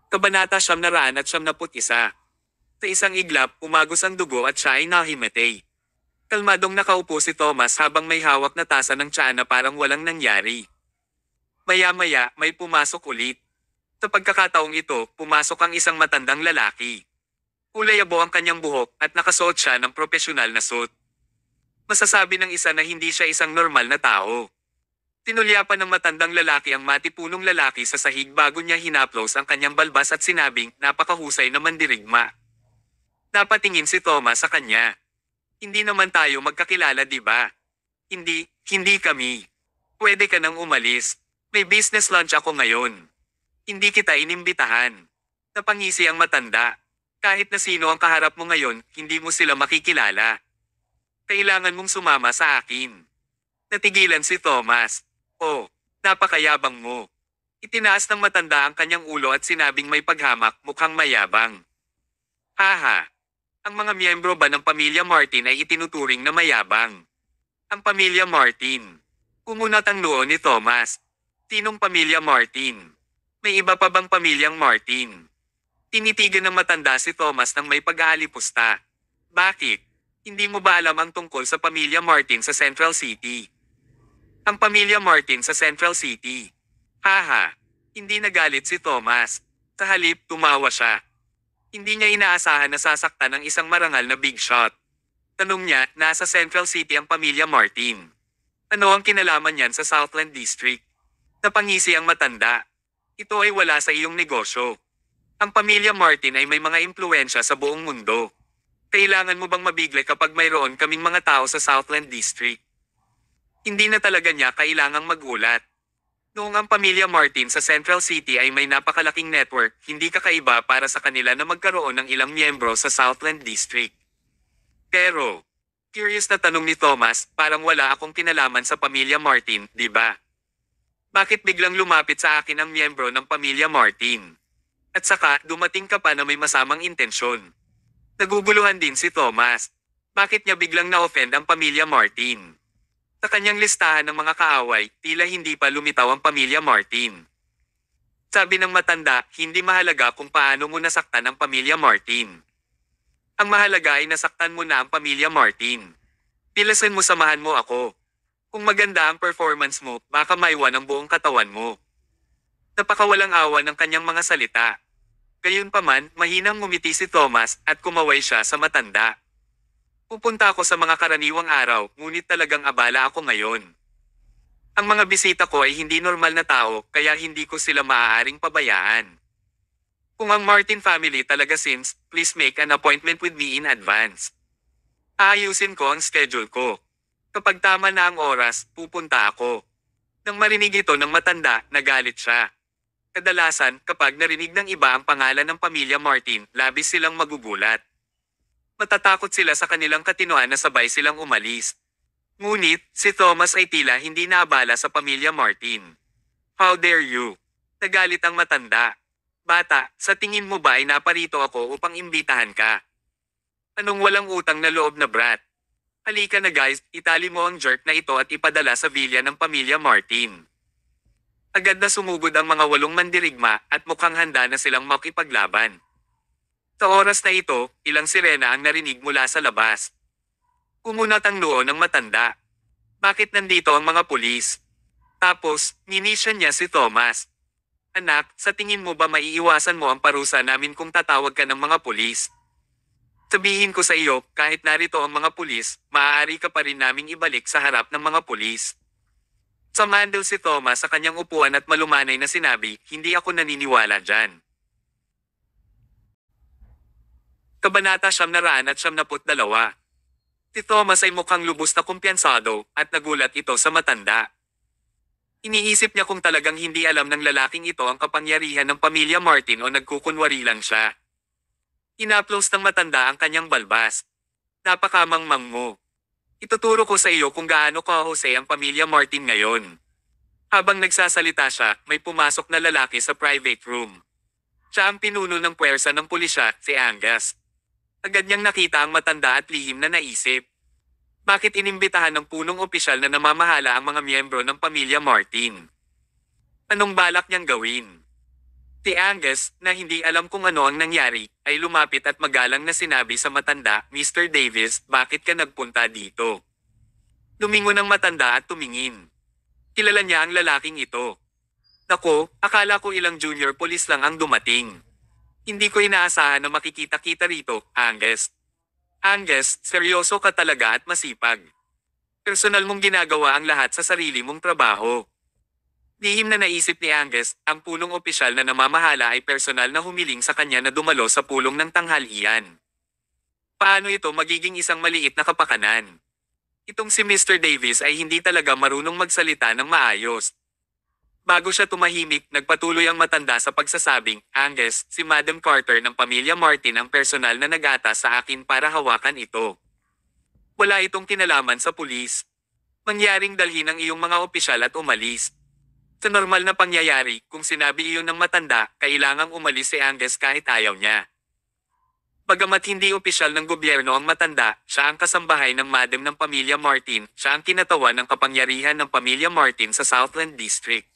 Kabanata 971. Sa isang iglap, umagos ang dugo at siya ay nahimatay. Kalmadong nakaupo si Thomas habang may hawak na tasa ng tsaa na parang walang nangyari. Maya-maya, may pumasok ulit. Sa pagkakataong ito, pumasok ang isang matandang lalaki. Kulay abo ang kanyang buhok at nakasuot siya ng propesyonal na suit. Masasabi ng isa na hindi siya isang normal na tao. Tinulyapan ng matandang lalaki ang matipunong lalaki sa sahig bago niya hinaplos ang kanyang balbas at sinabing, napakahusay na mandirigma. Napatingin si Thomas sa kanya. Hindi naman tayo magkakilala, di ba? Hindi kami. Pwede ka nang umalis. May business lunch ako ngayon. Hindi kita inimbitahan. Napangisi ang matanda. Kahit na sino ang kaharap mo ngayon, hindi mo sila makikilala. Kailangan mong sumama sa akin. Natigilan si Thomas. Oh, napakayabang mo. Itinaas ng matanda ang kanyang ulo at sinabing may paghamak, mukhang mayabang. Haha. Ang mga miyembro ba ng pamilya Martin ay itinuturing na mayabang? Ang pamilya Martin. Kumunat ang noo ni Thomas. Sinong pamilya Martin? May iba pa bang pamilyang Martin? Tinitigan ng matanda si Thomas nang may pag-aalipusta. Bakit? Hindi mo ba alam ang tungkol sa pamilya Martin sa Central City? Ang pamilya Martin sa Central City. Haha. Hindi nagalit si Thomas. Sa halip, tumawa siya. Hindi niya inaasahan na sasaktan ng isang marangal na big shot. Tanong niya, nasa Central City ang pamilya Martin. Ano ang kinalaman niyan sa Southland District? Napangisi ang matanda. Ito ay wala sa iyong negosyo. Ang pamilya Martin ay may mga impluensya sa buong mundo. Kailangan mo bang mabigla kapag mayroon kaming mga tao sa Southland District? Hindi na talaga niya kailangang magulat. Noong ang pamilya Martin sa Central City ay may napakalaking network, hindi kakaiba para sa kanila na magkaroon ng ilang miyembro sa Southland District. Pero, curious na tanong ni Thomas, parang wala akong kinalaman sa pamilya Martin, di ba? Bakit biglang lumapit sa akin ang miyembro ng pamilya Martin? At saka, dumating ka pa na may masamang intensyon. Naguguluhan din si Thomas. Bakit niya biglang na-offend ang pamilya Martin? Sa kanyang listahan ng mga kaaway, tila hindi pa lumitaw ang pamilya Martin. Sabi ng matanda, hindi mahalaga kung paano mo nasaktan ang pamilya Martin. Ang mahalaga ay nasaktan mo na ang pamilya Martin. Pilasan mo, samahan mo ako. Kung maganda ang performance mo, baka maiwan ang buong katawan mo. Napakawalang awa ng kanyang mga salita. Gayunpaman, mahinang ngumiti si Thomas at kumaway siya sa matanda. Pupunta ako sa mga karaniwang araw, ngunit talagang abala ako ngayon. Ang mga bisita ko ay hindi normal na tao, kaya hindi ko sila maaaring pabayaan. Kung ang Martin family talaga since, please make an appointment with me in advance. Aayusin ko ang schedule ko. Kapag tama na ang oras, pupunta ako. Nang marinig ito ng matanda, nagalit siya. Kadalasan, kapag narinig ng iba ang pangalan ng pamilya Martin, labis silang magugulat. Matatakot sila sa kanilang katinoan na sabay silang umalis. Ngunit, si Thomas ay tila hindi naabala sa pamilya Martin. How dare you? Nagalit ang matanda. Bata, sa tingin mo ba ay naparito ako upang imbitahan ka? Anong walang utang na loob na brat? Halika na guys, itali mo ang jerk na ito at ipadala sa villa ng pamilya Martin. Agad na sumugod ang mga 8 mandirigma at mukhang handa na silang makipaglaban. Sa oras na ito, ilang sirena ang narinig mula sa labas. Kumunat ang noo ng matanda. Bakit nandito ang mga pulis? Tapos, ninisyan niya si Thomas. Anak, sa tingin mo ba maiiwasan mo ang parusa namin kung tatawag ka ng mga pulis? Sabihin ko sa iyo, kahit narito ang mga pulis, maaari ka pa rin naming ibalik sa harap ng mga pulis. Sumandal si Thomas sa kanyang upuan at malumanay na sinabi, hindi ako naniniwala dyan. Kabanata 972. Si Thomas ay mukhang lubos na kumpiyansado at nagulat ito sa matanda. Iniisip niya kung talagang hindi alam ng lalaking ito ang kapangyarihan ng pamilya Martin o nagkukunwari lang siya. Inaplos ng matanda ang kanyang balbas. Napakamangmang mo. Ituturo ko sa iyo kung gaano kahusay ang pamilya Martin ngayon. Habang nagsasalita siya, may pumasok na lalaki sa private room. Siya ang pinuno ng puwersa ng pulisya, si Angus. Agad niyang nakita ang matanda at lihim na naisip. Bakit inimbitahan ng punong opisyal na namamahala ang mga miyembro ng pamilya Martin? Anong balak niyang gawin? Si Angus, na hindi alam kung ano ang nangyari, ay lumapit at magalang na sinabi sa matanda, Mr. Davis, bakit ka nagpunta dito? Lumingon ang matanda at tumingin. Kilala niya ang lalaking ito. Nako, akala ko ilang junior police lang ang dumating. Hindi ko inaasahan na makikita-kita rito, Angus. Angus, seryoso ka talaga at masipag. Personal mong ginagawa ang lahat sa sarili mong trabaho. Lihim na naisip ni Angus, ang pulong opisyal na namamahala ay personal na humiling sa kanya na dumalo sa pulong ng tanghalian. Paano ito magiging isang maliit na kapakanan? Itong si Mr. Davis ay hindi talaga marunong magsalita ng maayos. Bago siya tumahimik, nagpatuloy ang matanda sa pagsasabing, Angus, si Madam Carter ng pamilya Martin ang personal na nag-atas sa akin para hawakan ito. Wala itong kinalaman sa pulis. Mangyaring dalhin ang iyong mga opisyal at umalis. Sa normal na pangyayari, kung sinabi iyon ng matanda, kailangang umalis si Angus kahit ayaw niya. Bagamat hindi opisyal ng gobyerno ang matanda, siya ang kasambahay ng madam ng pamilya Martin, siya ang kinatawan ng kapangyarihan ng pamilya Martin sa Southland District.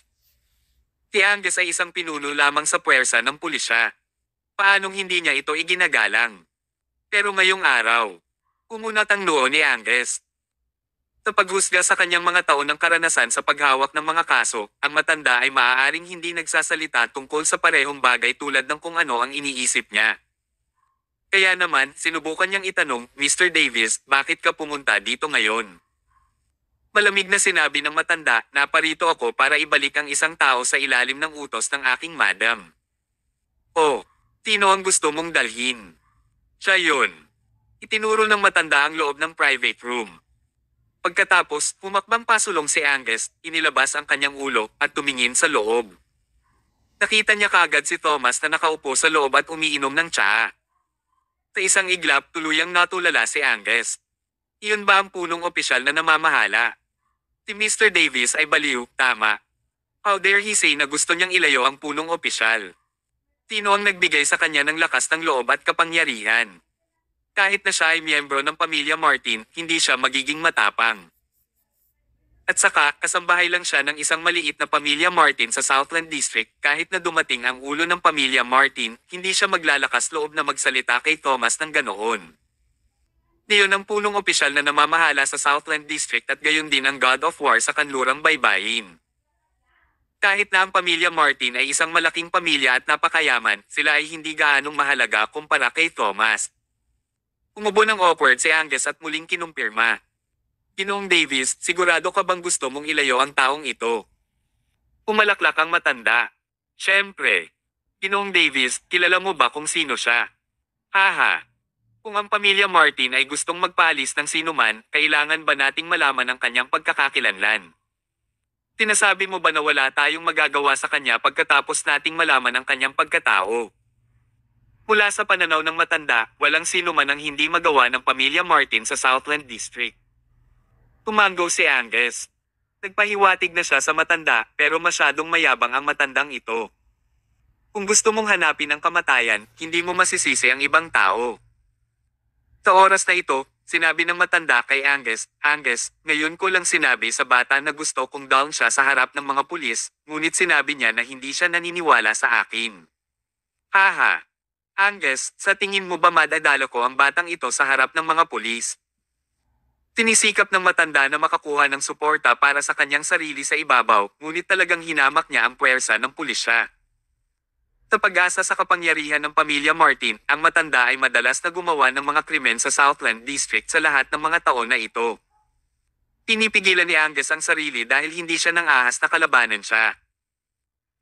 Si Angus ay isang pinuno lamang sa puwersa ng pulisya. Paanong hindi niya ito iginagalang? Pero ngayong araw, kumunat ang noo ni Angus. Sa paghusga sa kanyang mga taon ng karanasan sa paghawak ng mga kaso, ang matanda ay maaaring hindi nagsasalita tungkol sa parehong bagay tulad ng kung ano ang iniisip niya. Kaya naman, sinubukan niyang itanong, Mr. Davis, bakit ka pumunta dito ngayon? Malamig na sinabi ng matanda, naparito ako para ibalik ang isang tao sa ilalim ng utos ng aking madam. Oh, sino ang gusto mong dalhin? Siya yun. Itinuro ng matanda ang loob ng private room. Pagkatapos, humakbang pasulong si Angus, inilabas ang kanyang ulo, at tumingin sa loob. Nakita niya kaagad si Thomas na nakaupo sa loob at umiinom ng tsaa. Sa isang iglap, tuluyang natulala si Angus. Iyon ba ang punong opisyal na namamahala? Si Mr. Davis ay baliw, tama. How dare he say na gusto niyang ilayo ang punong opisyal? Sino ang nagbigay sa kanya ng lakas ng loob at kapangyarihan? Kahit na siya ay miyembro ng pamilya Martin, hindi siya magiging matapang. At saka, kasambahay lang siya ng isang maliit na pamilya Martin sa Southland District, kahit na dumating ang ulo ng pamilya Martin, hindi siya maglalakas loob na magsalita kay Thomas ng ganoon. Niyon ang punong opisyal na namamahala sa Southland District at gayon din ang God of War sa kanlurang baybayin. Kahit na ang pamilya Martin ay isang malaking pamilya at napakayaman, sila ay hindi gaanong mahalaga kumpara kay Thomas. Umubo ng awkward si Angus at muling kinumpirma. Ginoong Davis, sigurado ka bang gusto mong ilayo ang taong ito? Pumalaklak ang matanda. Siyempre. Ginoong Davis, kilala mo ba kung sino siya? Haha. Kung ang pamilya Martin ay gustong magpaalis ng sinuman, kailangan ba nating malaman ang kanyang pagkakakilanlan? Sinasabi mo ba na wala tayong magagawa sa kanya pagkatapos nating malaman ang kanyang pagkatao? Mula sa pananaw ng matanda, walang sinuman ang hindi magawa ng pamilya Martin sa Southland District. Tumanggo si Angus. Nagpahiwatig na siya sa matanda, pero masyadong mayabang ang matandang ito. Kung gusto mong hanapin ang kamatayan, hindi mo masisisi ang ibang tao. Sa oras na ito, sinabi ng matanda kay Angus, Angus, ngayon ko lang sinabi sa bata na gusto kong down siya sa harap ng mga pulis, ngunit sinabi niya na hindi siya naniniwala sa akin. Haha. Angus, sa tingin mo ba madadalo ko ang batang ito sa harap ng mga pulis? Tinisikap ng matanda na makakuha ng suporta para sa kanyang sarili sa ibabaw, ngunit talagang hinamak niya ang puwersa ng pulisya. Sa pag-asa sa kapangyarihan ng pamilya Martin, ang matanda ay madalas na gumawa ng mga krimen sa Southland District sa lahat ng mga taon na ito. Pinipigilan ni Angus ang sarili dahil hindi siya nang ahas na kalabanan siya.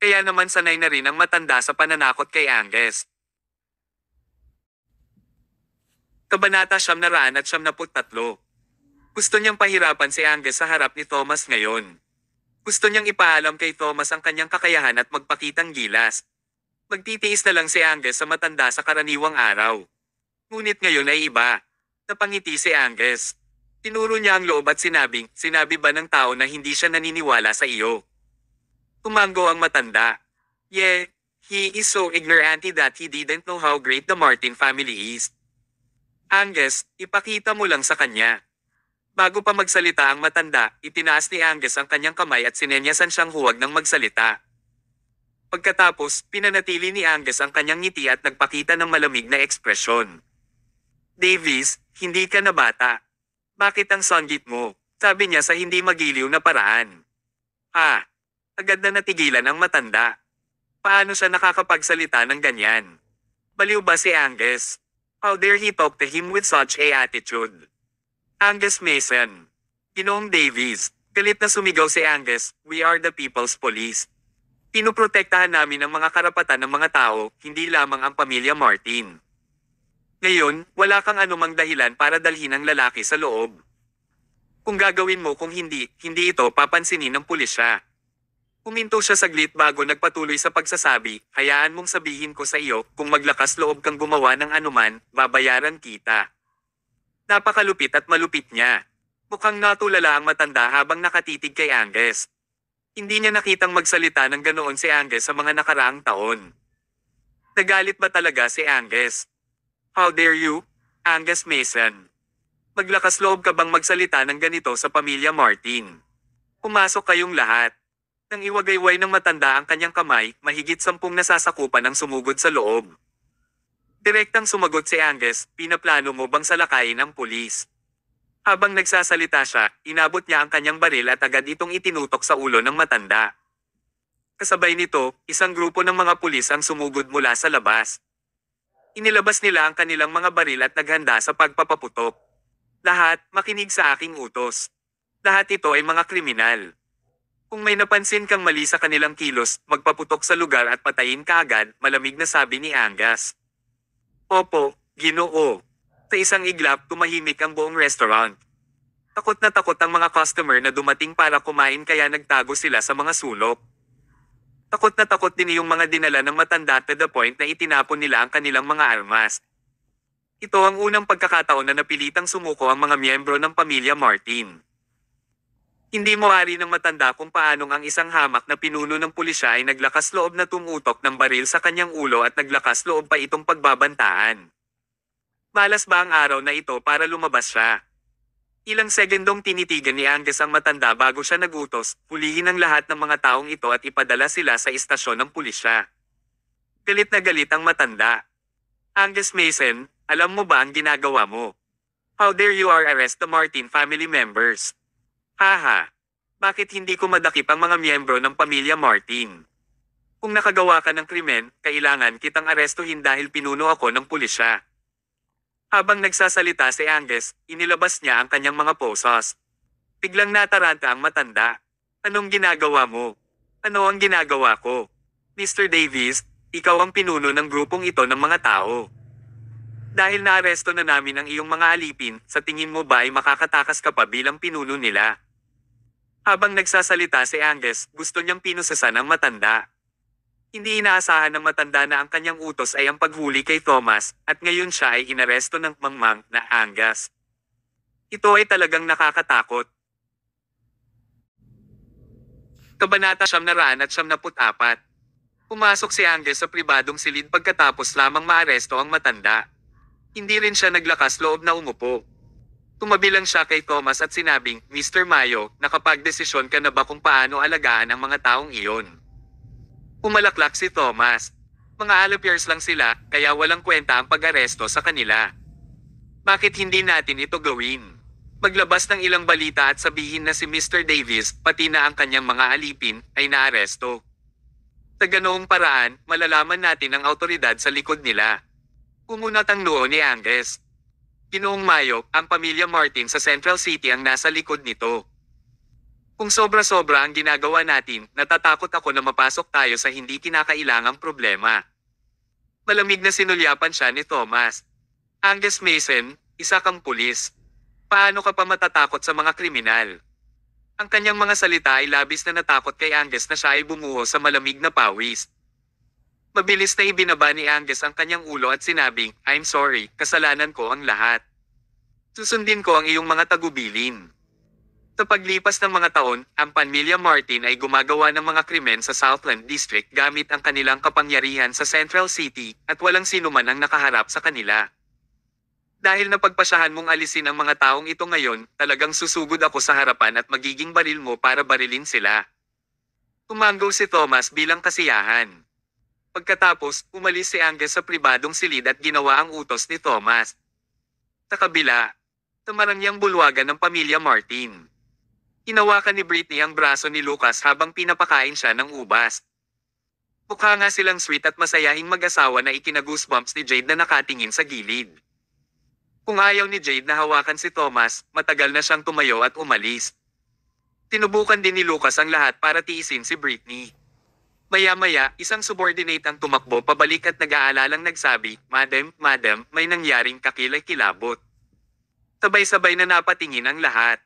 Kaya naman sanay na rin ang matanda sa pananakot kay Angus. Kabanata 973. Gusto niyang pahirapan si Angus sa harap ni Thomas ngayon. Gusto niyang ipaalam kay Thomas ang kanyang kakayahan at magpakitang gilas. Magtitiis na lang si Angus sa matanda sa karaniwang araw. Ngunit ngayon ay iba. Napangiti si Angus. Tinuro niya ang loob at sinabi ba ng tao na hindi siya naniniwala sa iyo? Tumanggo ang matanda. Yeah, he is so ignorant that he didn't know how great the Martin family is. Angus, ipakita mo lang sa kanya. Bago pa magsalita ang matanda, itinaas ni Angus ang kanyang kamay at sinenyasan siyang huwag nang magsalita. Pagkatapos, pinanatili ni Angus ang kanyang ngiti at nagpakita ng malamig na ekspresyon. Davis, hindi ka na bata. Bakit ang songgit mo? Sabi niya sa hindi magiliw na paraan. Ah, agad na natigilan ang matanda. Paano siya nakakapagsalita ng ganyan? Baliw ba si Angus? How dare he talk to him with such a attitude? Angus Mason. Ginoong Davies, galit na sumigaw si Angus, we are the people's police. Pinoprotektahan namin ang mga karapatan ng mga tao, hindi lamang ang pamilya Martin. Ngayon, wala kang anumang dahilan para dalhin ang lalaki sa loob. Kung gagawin mo kung hindi ito papansinin ng pulisya. Huminto siya saglit bago nagpatuloy sa pagsasabi, hayaan mong sabihin ko sa iyo, kung maglakas loob kang gumawa ng anuman, babayaran kita. Napakalupit at malupit niya. Mukhang natulala ang matanda habang nakatitig kay Angus. Hindi niya nakitang magsalita ng ganoon si Angus sa mga nakaraang taon. Nagalit ba talaga si Angus? How dare you, Angus Mason? Maglakas loob ka bang magsalita ng ganito sa pamilya Martin? Pumasok kayong lahat. Nang iwagayway ng matanda ang kanyang kamay, mahigit 10 nasasakupan ang sumugod sa loob. Direktang sumagot si Angus, pinaplano mo bang salakayin ang pulis? Habang nagsasalita siya, inabot niya ang kanyang baril at agad itong itinutok sa ulo ng matanda. Kasabay nito, isang grupo ng mga pulis ang sumugod mula sa labas. Inilabas nila ang kanilang mga baril at naghanda sa pagpapaputok. Lahat, makinig sa aking utos. Lahat ito ay mga kriminal. Kung may napansin kang mali sa kanilang kilos, magpaputok sa lugar at patayin ka agad, malamig na sabi ni Angus. Opo, Ginoo. Sa isang iglap, tumahimik ang buong restaurant. Takot na takot ang mga customer na dumating para kumain kaya nagtago sila sa mga sulok. Takot na takot din yung mga dinala ng matanda to the point na itinapon nila ang kanilang mga armas. Ito ang unang pagkakataon na napilitang sumuko ang mga miyembro ng pamilya Martin. Hindi mawari ng matanda kung paanong ang isang hamak na pinuno ng pulisya ay naglakas loob na tumutok ng baril sa kanyang ulo at naglakas loob pa itong pagbabantaan. Malas ba ang araw na ito para lumabas siya? Ilang segundong tinitigan ni Angus ang matanda bago siya nagutos, hulihin ang lahat ng mga taong ito at ipadala sila sa istasyon ng pulisya. Galit na galit ang matanda. Angus Mason, alam mo ba ang ginagawa mo? How dare you arrest the Martin family members? Haha, bakit hindi ko madakip ang mga miyembro ng pamilya Martin? Kung nakagawa ka ng krimen, kailangan kitang arestuhin dahil pinuno ako ng pulisya. Habang nagsasalita si Angus, inilabas niya ang kanyang mga posas. Biglang nataranta ang matanda. Anong ginagawa mo? Ano ang ginagawa ko? Mr. Davies, ikaw ang pinuno ng grupong ito ng mga tao. Dahil naaresto na namin ang iyong mga alipin, sa tingin mo ba ay makakatakas ka pa bilang pinuno nila? Habang nagsasalita si Angus, gusto niyang pinusasan ang matanda. Hindi inaasahan ng matanda na ang kanyang utos ay ang paghuli kay Thomas, at ngayon siya ay inaresto ng mangmang na Angus. Ito ay talagang nakakatakot. Kabanata 974. Pumasok si Angus sa pribadong silid pagkatapos lamang maaresto ang matanda. Hindi rin siya naglakas loob na umupo. Tumabi lang siya kay Thomas at sinabing, Mr. Mayo, nakapagdesisyon ka na ba kung paano alagaan ang mga taong iyon? Umalaklak si Thomas. Mga alipers lang sila, kaya walang kwenta ang pag-aresto sa kanila. Bakit hindi natin ito gawin? Maglabas ng ilang balita at sabihin na si Mr. Davies, pati na ang kanyang mga alipin, ay naaresto. Sa ganoong paraan, malalaman natin ang autoridad sa likod nila. Umunat ang noo ni Angus. Ginoong Mayo, ang pamilya Martin sa Central City ang nasa likod nito. Kung sobra-sobra ang ginagawa natin, natatakot ako na mapasok tayo sa hindi kinakailangang problema. Malamig na sinulyapan siya ni Thomas. Angus Mason, isa kang pulis. Paano ka pa matatakot sa mga kriminal? Ang kanyang mga salita ay labis na natakot kay Angus na siya ay bumuho sa malamig na pawis. Mabilis na ibinaba ni Angus ang kanyang ulo at sinabing, I'm sorry, kasalanan ko ang lahat. Susundin ko ang iyong mga tagubilin. Sa paglipas ng mga taon, ang pamilya Martin ay gumagawa ng mga krimen sa Southland District gamit ang kanilang kapangyarihan sa Central City at walang sinuman ang nakaharap sa kanila. Dahil napagpasyahan mong alisin ang mga taong ito ngayon, talagang susugod ako sa harapan at magiging baril mo para barilin sila. Tumanggo si Thomas bilang kasiyahan. Pagkatapos, umalis si Angus sa pribadong silid at ginawa ang utos ni Thomas. Sa kabila, tamarang bulwagan ng pamilya Martin. Hinawakan ni Britney ang braso ni Lucas habang pinapakain siya ng ubas. Mukha nga silang sweet at masayahing mag-asawa na ikinagoosebumps ni Jade na nakatingin sa gilid. Kung ayaw ni Jade na hawakan si Thomas, matagal na siyang tumayo at umalis. Tinubukan din ni Lucas ang lahat para tiisin si Britney. Maya-maya, isang subordinate ang tumakbo pabalik at nag-aalalang nagsabi, Madam, may nangyaring kakilay-kilabot. Sabay-sabay na napatingin ang lahat.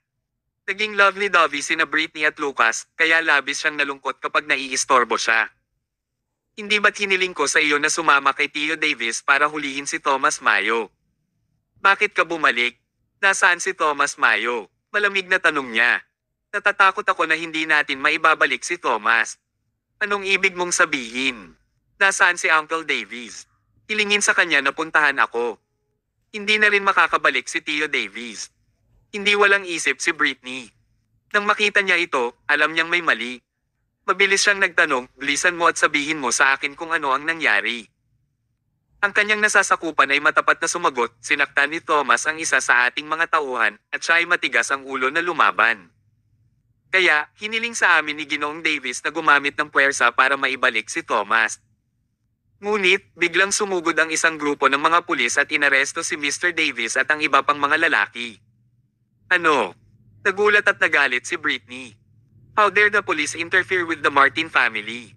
Naging lovely-dovey sina Britney at Lucas, kaya labis siyang nalungkot kapag naiistorbo siya. Hindi ba't hiniling ko sa iyo na sumama kay Tio Davis para hulihin si Thomas Mayo? Bakit ka bumalik? Nasaan si Thomas Mayo? Malamig na tanong niya. Natatakot ako na hindi natin maibabalik si Thomas. Anong ibig mong sabihin? Nasaan si Uncle Davies? Hilingin sa kanya na puntahan ako. Hindi na rin makakabalik si Tio Davies. Hindi walang isip si Britney. Nang makita niya ito, alam niyang may mali. Mabilis siyang nagtanong, bilisan mo at sabihin mo sa akin kung ano ang nangyari. Ang kanyang nasasakupan ay matapat na sumagot, sinaktan ni Thomas ang isa sa ating mga tauhan, at siya ay matigas ang ulo na lumaban. Kaya, hiniling sa amin ni Ginoong Davis na gumamit ng puwersa para maibalik si Thomas. Ngunit, biglang sumugod ang isang grupo ng mga pulis at inaresto si Mr. Davis at ang iba pang mga lalaki. Ano? Nagulat at nagalit si Britney. How dare the police interfere with the Martin family?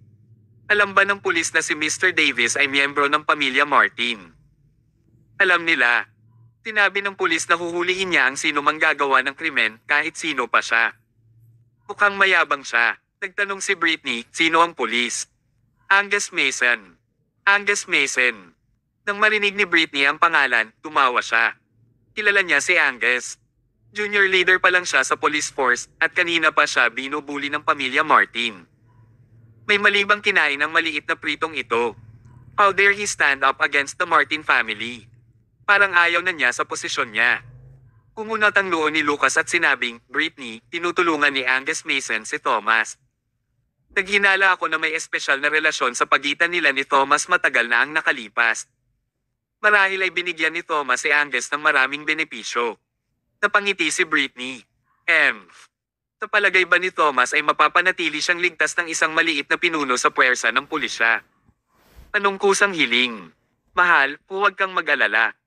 Alam ba ng pulis na si Mr. Davis ay miyembro ng pamilya Martin? Alam nila. Sinabi ng pulis na huhulihin niya ang sino mang gagawa ng krimen kahit sino pa siya. Mukhang mayabang siya. Nagtanong si Britney, sino ang pulis? Angus Mason. Angus Mason. Nang marinig ni Britney ang pangalan, tumawa siya. Kilala niya si Angus. Junior leader pa lang siya sa police force at kanina pa siya binubuli ng pamilya Martin. May malibang kinain ang maliit na pritong ito. How dare he stand up against the Martin family? Parang ayaw na niya sa posisyon niya. Kumunat ang loo ni Lucas at sinabing, Britney, tinutulungan ni Angus Mason si Thomas. Naghinala ako na may espesyal na relasyon sa pagitan nila ni Thomas matagal na ang nakalipas. Marahil ay binigyan ni Thomas si Angus ng maraming benepisyo. Napangiti si Britney. Sa palagay ba ni Thomas ay mapapanatili siyang ligtas ng isang maliit na pinuno sa puwersa ng pulisya? Anong kusang hiling? Mahal, huwag kang mag-alala.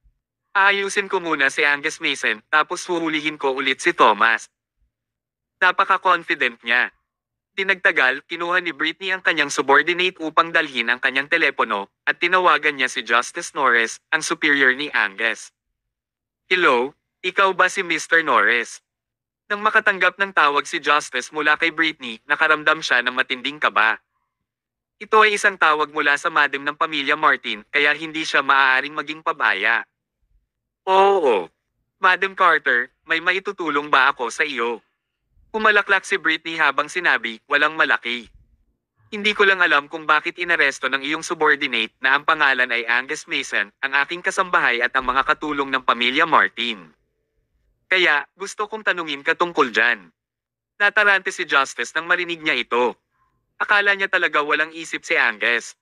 Aayusin ko muna si Angus Mason, tapos huhulihin ko ulit si Thomas. Napaka-confident niya. Tinagtagal, kinuha ni Britney ang kanyang subordinate upang dalhin ang kanyang telepono, at tinawagan niya si Justice Norris, ang superior ni Angus. Hello, ikaw ba si Mr. Norris? Nang makatanggap ng tawag si Justice mula kay Britney, nakaramdam siya ng matinding kaba. Ito ay isang tawag mula sa madam ng pamilya Martin, kaya hindi siya maaaring maging pabaya. Oo. Madam Carter, may maitutulong ba ako sa iyo? Pumalaklak si Britney habang sinabi, walang malaki. Hindi ko lang alam kung bakit inaresto ng iyong subordinate na ang pangalan ay Angus Mason, ang aking kasambahay at ang mga katulong ng pamilya Martin. Kaya, gusto kong tanungin ka tungkol dyan. Natarante si Justice nang marinig niya ito. Akala niya talaga walang isip si Angus.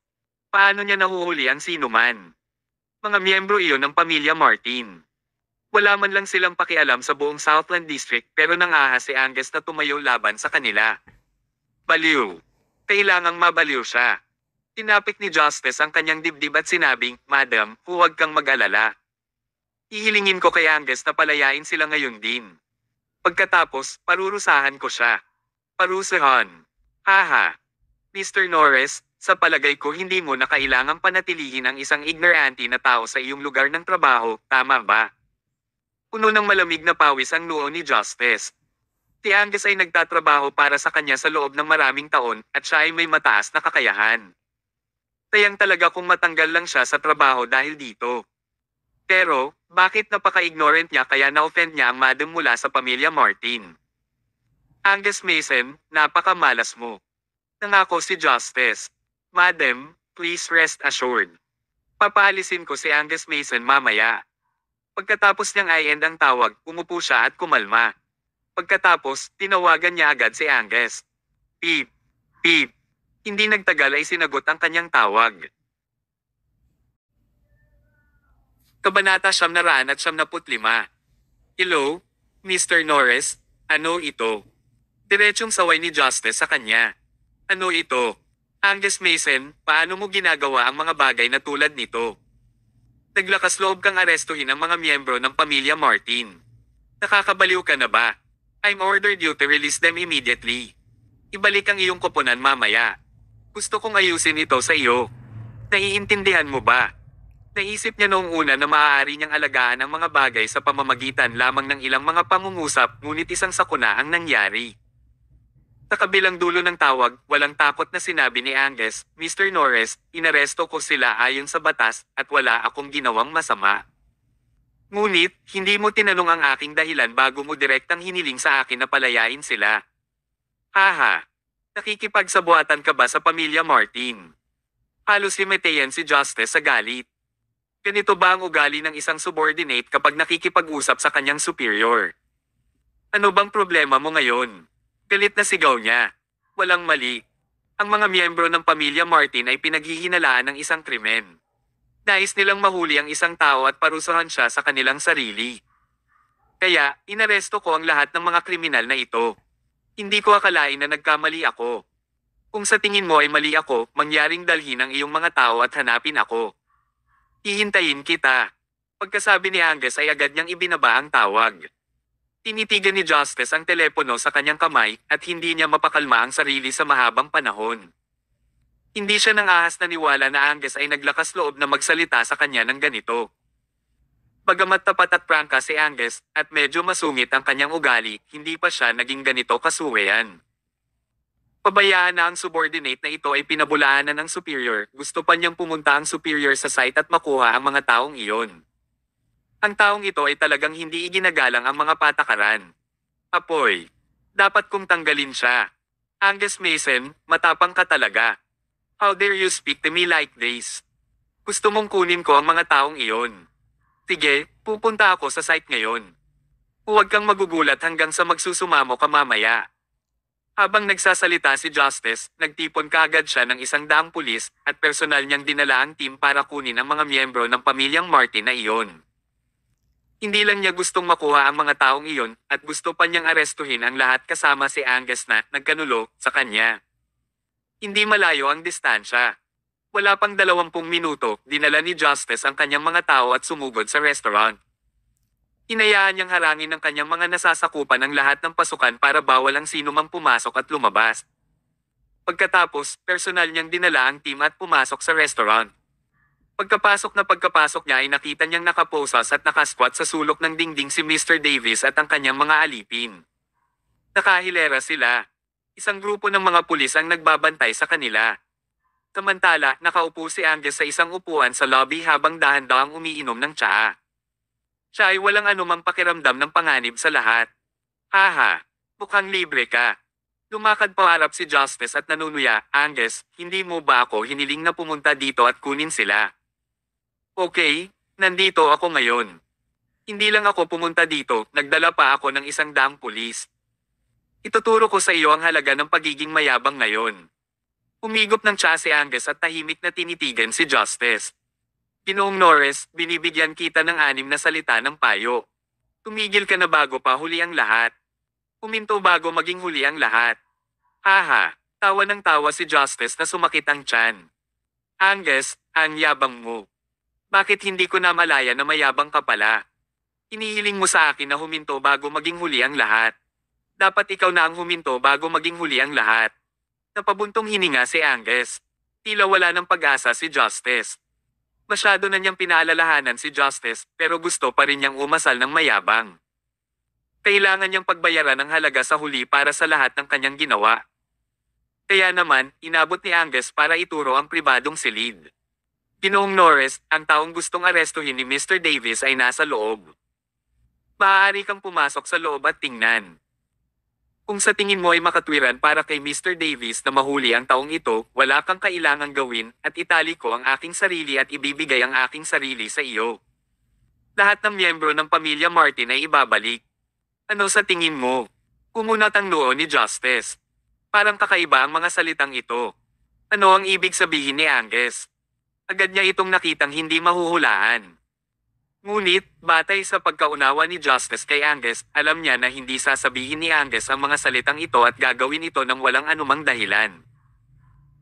Paano niya nahuhuli ang sinuman? Mga miyembro iyon ng pamilya Martin. Wala man lang silang pakialam sa buong Southland District pero nangahas si Angus na tumayo laban sa kanila. Baliw. Kailangang mabaliw siya. Tinapik ni Justice ang kanyang dibdib at sinabing, Madam, huwag kang mag-alala. Ihilingin ko kay Angus na palayain sila ngayon din. Pagkatapos, parurusahan ko siya. Parusahan. Haha. Mr. Norris, sa palagay ko hindi mo na kailangang panatilihin ang isang ignorante na tao sa iyong lugar ng trabaho, tama ba? Puno ng malamig na pawis ang noo ni Justice. Si Angus ay nagtatrabaho para sa kanya sa loob ng maraming taon at siya ay may mataas na kakayahan. Tayang talaga kung matanggal lang siya sa trabaho dahil dito. Pero, bakit napaka-ignorant niya kaya na-offend niya ang madam mula sa pamilya Martin? Angus Mason, napakamalas mo. Nangako si Justice. Madam, please rest assured. Papaalisin ko si Angus Mason mamaya. Pagkatapos niyang i-end ang tawag, umupo siya at kumalma. Pagkatapos, tinawagan niya agad si Angus. Pete, Pete. Hindi nagtagal ay sinagot ang kanyang tawag. Kabanata 975. Hello, Mr. Norris, ano ito? Diretsong saway ni Justice sa kanya. Ano ito? Angus Mason, paano mo ginagawa ang mga bagay na tulad nito? Naglakas loob kang arestuhin ang mga miyembro ng pamilya Martin. Nakakabaliw ka na ba? I'm ordered you to release them immediately. Ibalik ang iyong koponan mamaya. Gusto kong ayusin ito sa iyo. Naiintindihan mo ba? Naisip niya noong una na maaari niyang alagaan ang mga bagay sa pamamagitan lamang ng ilang mga pangungusap, ngunit isang sakuna ang nangyari. Sa kabilang dulo ng tawag, walang takot na sinabi ni Angus, Mr. Norris, inaresto ko sila ayon sa batas at wala akong ginawang masama. Ngunit, hindi mo tinanong ang aking dahilan bago mo direktang hiniling sa akin na palayain sila. Haha, nakikipagsabuatan ka ba sa pamilya Martin? Halos himatayan si Justice sa galit. Ganito ba ang ugali ng isang subordinate kapag nakikipag-usap sa kanyang superior? Ano bang problema mo ngayon? Galit na sigaw niya. Walang mali. Ang mga miyembro ng pamilya Martin ay pinaghihinalaan ng isang krimen. Nais nilang mahuli ang isang tao at parusahan siya sa kanilang sarili. Kaya, inaresto ko ang lahat ng mga kriminal na ito. Hindi ko akalain na nagkamali ako. Kung sa tingin mo ay mali ako, mangyaring dalhin ang iyong mga tao at hanapin ako. Hihintayin kita. Pagkasabi ni Angus ay agad niyang ibinaba ang tawag. Tinitigan ni Justice ang telepono sa kanyang kamay at hindi niya mapakalma ang sarili sa mahabang panahon. Hindi siya nang ahas naniwala na Angus ay naglakas loob na magsalita sa kanya ng ganito. Bagamat tapat at prangka si Angus at medyo masungit ang kanyang ugali, hindi pa siya naging ganito kasuwean. Pabayaan na ang subordinate na ito ay pinabulaanan ng superior, gusto pa niyang pumunta ang superior sa site at makuha ang mga taong iyon. Ang taong ito ay talagang hindi iginagalang ang mga patakaran. Apoy, dapat kong tanggalin siya. Angus Mason, matapang ka talaga. How dare you speak to me like this? Gusto mong kunin ko ang mga taong iyon. Sige, pupunta ako sa site ngayon. Huwag kang magugulat hanggang sa magsusumamo ka mamaya. Habang nagsasalita si Justice, nagtipon kaagad siya ng 100 pulis at personal niyang dinala ang team para kunin ang mga miyembro ng pamilyang Martin na iyon. Hindi lang niya gustong makuha ang mga taong iyon at gusto pa niyang arestuhin ang lahat kasama si Angus na nagkanulo sa kanya. Hindi malayo ang distansya. Wala pang 20 minuto, dinala ni Justice ang kanyang mga tao at sumugod sa restaurant. Hinayaan niyang harangin ng kanyang mga nasasakupan ang lahat ng pasukan para bawal ang sino mang pumasok at lumabas. Pagkatapos, personal niyang dinala ang team at pumasok sa restaurant. Pagkapasok niya ay nakita niyang nakaposas at nakasquat sa sulok ng dingding si Mr. Davis at ang kanyang mga alipin. Nakahilera sila. Isang grupo ng mga pulis ang nagbabantay sa kanila. Samantala, nakaupo si Angus sa isang upuan sa lobby habang dahan-dahang umiinom ng tsaa. Siya ay walang anumang pakiramdam ng panganib sa lahat. Haha, mukhang libre ka. Lumakad paharap si Justice at nanunuya, Angus, hindi mo ba ako hiniling na pumunta dito at kunin sila? Okay, nandito ako ngayon. Hindi lang ako pumunta dito, nagdala pa ako ng 100 pulis. Ituturo ko sa iyo ang halaga ng pagiging mayabang ngayon. Umigop ng tsa si Angus at tahimik na tinitigan si Justice. Ginoong Norris, binibigyan kita ng 6 na salita ng payo. Tumigil ka na bago pa huli ang lahat. Huminto bago maging huli ang lahat. Haha, tawa ng tawa si Justice na sumakit ang tiyan. Angus, ang yabang mo. Bakit hindi ko na malaya na mayabang ka pala? Inihiling mo sa akin na huminto bago maging huli ang lahat. Dapat ikaw na ang huminto bago maging huli ang lahat. Napabuntong hininga si Angus. Tila wala ng pag-asa si Justice. Masyado na niyang pinaalalahanan si Justice pero gusto pa rin niyang umasal ng mayabang. Kailangan niyang pagbayaran ng halaga sa huli para sa lahat ng kanyang ginawa. Kaya naman, inabot ni Angus para ituro ang pribadong silid. Ginoong Norris, ang taong gustong arestuhin ni Mr. Davis ay nasa loob. Maaari kang pumasok sa loob at tingnan. Kung sa tingin mo ay makatwiran para kay Mr. Davis na mahuli ang taong ito, wala kang kailangang gawin at itali ko ang aking sarili at ibibigay ang aking sarili sa iyo. Lahat ng miyembro ng pamilya Martin ay ibabalik. Ano sa tingin mo? Kumunat ang noo ni Justice. Parang kakaiba ang mga salitang ito. Ano ang ibig sabihin ni Angus? Agad niya itong nakitang hindi mahuhulaan. Ngunit, batay sa pagkaunawa ni Justice kay Angus, alam niya na hindi sasabihin ni Angus ang mga salitang ito at gagawin ito ng walang anumang dahilan.